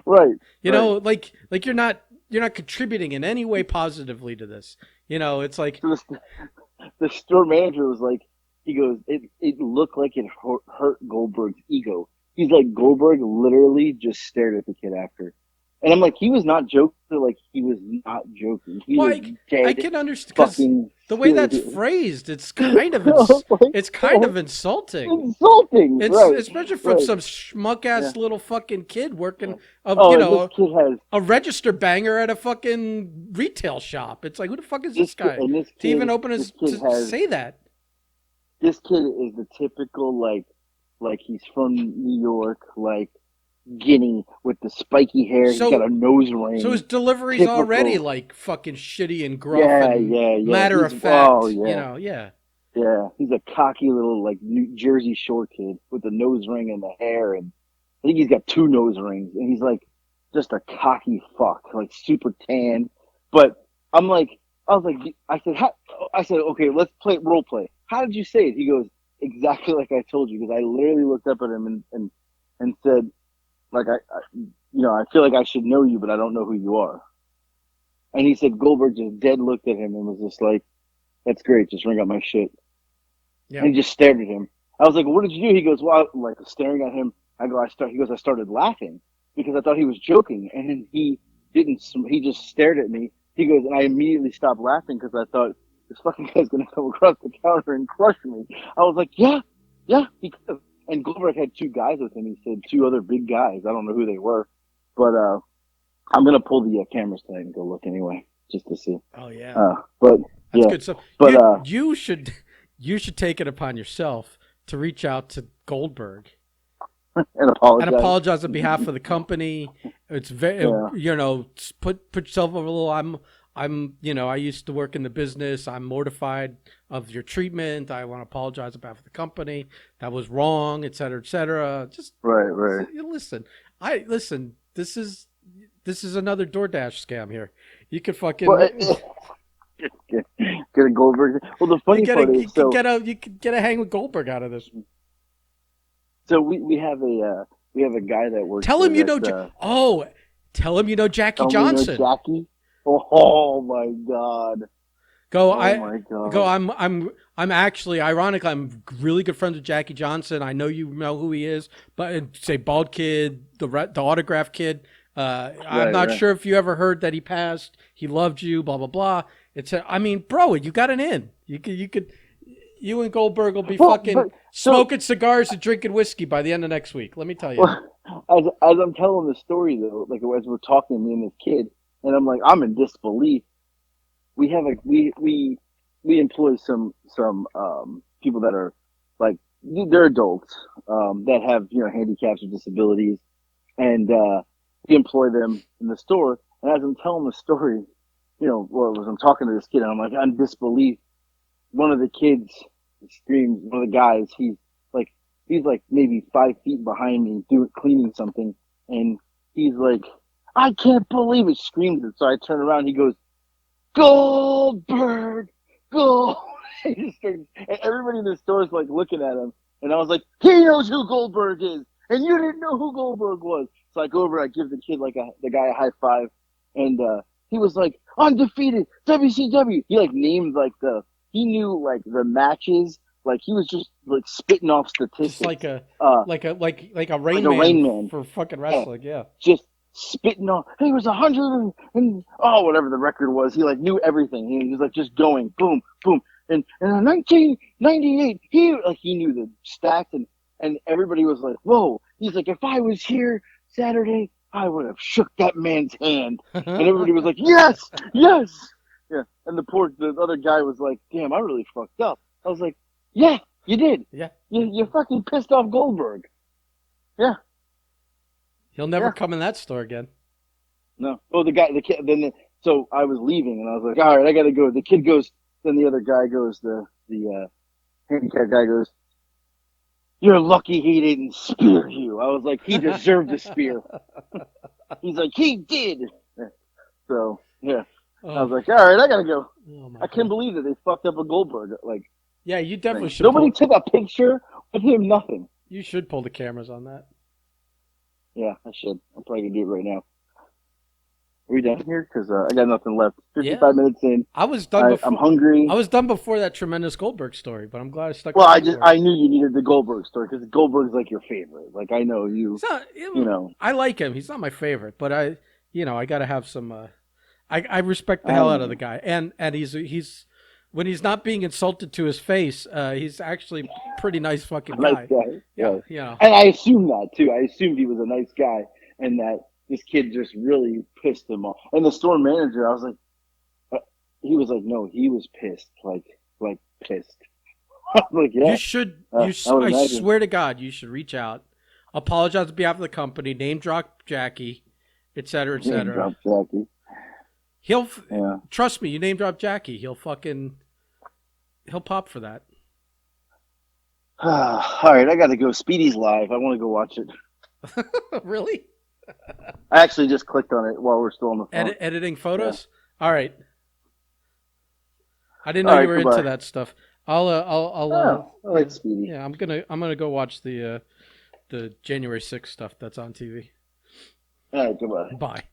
Right. you're not contributing in any way positively to this. It's like, So the store manager was like, he goes, it looked like it hurt Goldberg's ego. He's like, Goldberg literally just stared at the kid after. And I'm like, he was not joking. Like, he was not joking. He was Like, I dead can understand because fucking the way that's serious. phrased, Like, it's kind oh, of insulting. insulting. It's Right. especially from Right. some schmuck Yeah. ass little fucking kid working of Oh, and this kid has, a register banger at a fucking retail shop. It's like, who the fuck is this guy to even open his to say that? this kid is the typical, like he's from New York, like, Guinea with the spiky hair. He's got So a nose so his ring. delivery's already Typical. like fucking shitty and gruff Yeah, and yeah, yeah. matter of Oh, fact. yeah, Yeah. yeah. He's a cocky little, like, New Jersey Shore kid with the nose ring and the hair. And I think he's got two nose rings. And he's like just a cocky fuck, like super tan. But I'm like, I was like, I said, okay, let's play role play. How did you say it? He goes, exactly like I told you. Because I literally looked up at him and said, like, I feel like I should know you, but I don't know who you are. And he said Goldberg just dead looked at him and was just like, "That's great, just ring up my shit." Yeah. And he just stared at him. I was like, "What did you do?" He goes, "Well," like staring at him. He goes, "I started laughing because I thought he was joking." And then he didn't. He just stared at me. He goes, and I immediately stopped laughing because I thought this fucking guy's gonna come across the counter and crush me. I was like, "Yeah, yeah, he could have." And Goldberg had two guys with him. He said two other big guys. I don't know who they were, but I'm gonna pull the cameras tonight and go look anyway, just to see. Oh yeah. But That's yeah, good stuff. but You should take it upon yourself to reach out to Goldberg and and apologize. apologize on behalf of the company. It's very, Yeah. put yourself over a little. I used to work in the business. I'm mortified of your treatment. I want to apologize on behalf of the company. That was wrong, et cetera, et cetera. Just Right. listen. Listen. This is another DoorDash scam here. You could fucking Well, get a Goldberg. Well, the funny part is, you could get a hang with Goldberg out of this. so we have a guy that works. Tell him there you know. Tell him you know Jackie tell me you know Johnson. Jackie. Oh my God. Go. Oh my God. Go. I'm actually, ironically, I'm really good friends with Jackie Johnson. I know you know who he is, but say bald kid, the autograph kid. I'm not Right. sure if you ever heard that he passed. He loved you. Blah blah blah. I mean, bro, you got an in. You and Goldberg will be smoking cigars and drinking whiskey by the end of next week. Let me tell you. Well, as I'm telling the story though, like as we're talking, me and this kid, and I'm like, I'm in disbelief. We have we employ some people that are like they're adults that have handicaps or disabilities, and we employ them in the store. And as I'm telling the story, as I'm talking to this kid, and I'm like, I'm disbelief. One of the kids screams. One of the guys, he's like maybe 5 feet behind me, cleaning something, and he's like, I can't believe it! Screams it. So I turn around. He goes, Goldberg, Gold. And everybody in the store is like looking at him, and I was like, he knows who Goldberg is, and you didn't know who Goldberg was. So I go over, I give the kid the guy a high five, and he was like, undefeated WCW. He like named he knew like the matches, like he was just like spitting off statistics, Just like a like a Rain Man for fucking yeah, wrestling. Yeah. just spitting off. He was 100 and whatever the record was. He like knew everything. He was like just going boom, boom. And in 1998, he knew the stats, and everybody was like, whoa. He's like, if I was here Saturday, I would have shook that man's hand. And everybody was like, yes, yes. Yeah. And the other guy was like, damn, I really fucked up. I was like, yeah, you did. Yeah. You fucking pissed off Goldberg. Yeah. He'll never Yeah. come in that store again. No. Oh, the kid, so I was leaving and I was like, all right, I got to go. The kid goes, then the other guy goes, the handicap guy goes, You're lucky he didn't spear you. I was like, he deserved the spear. He's like, he did. So yeah, I Oh, was like, all right, I gotta go. oh my I can't god. believe that they fucked up a Goldberg like Yeah, you definitely thing. should Nobody pull. took a picture of him. Nothing. You should pull the cameras on that. Yeah, I should. I'm probably gonna do it right now. Are we done here? Because I got nothing left. Yeah, 55 minutes in. I was done I'm before. I hungry. was done before that tremendous Goldberg story, but I'm glad I stuck Well, around for it. I knew you needed the Goldberg story because Goldberg's like your favorite. Like I know you. It's not. You know. I like him. He's not my favorite, but I got to have some. I respect the I hell out of the know. guy, and he's when he's not being insulted to his face, he's actually a pretty nice fucking Nice guy. guy. Yeah, Yeah. you know. And I assumed that too. I assumed he was a nice guy, and that this kid just really pissed him off. And the store manager, I was like, he was like, no, he was pissed, like pissed. I was like, You yeah, should. I would I imagine. swear to God, you should reach out, apologize on behalf of the company, name drop Jackie, et cetera, et Name cetera. drop Jackie. He'll Yeah. trust me. You name drop Jackie, he'll pop for that. All right, I got to go. Speedy's live. I want to go watch it. Really? I actually just clicked on it while we're still on the phone. Editing Yeah. photos. All right. I didn't know All you right, were into goodbye. that stuff. I'll Oh, I like yeah, Speedy. yeah. I'm gonna go watch the January 6th stuff that's on TV. All right, goodbye. Bye.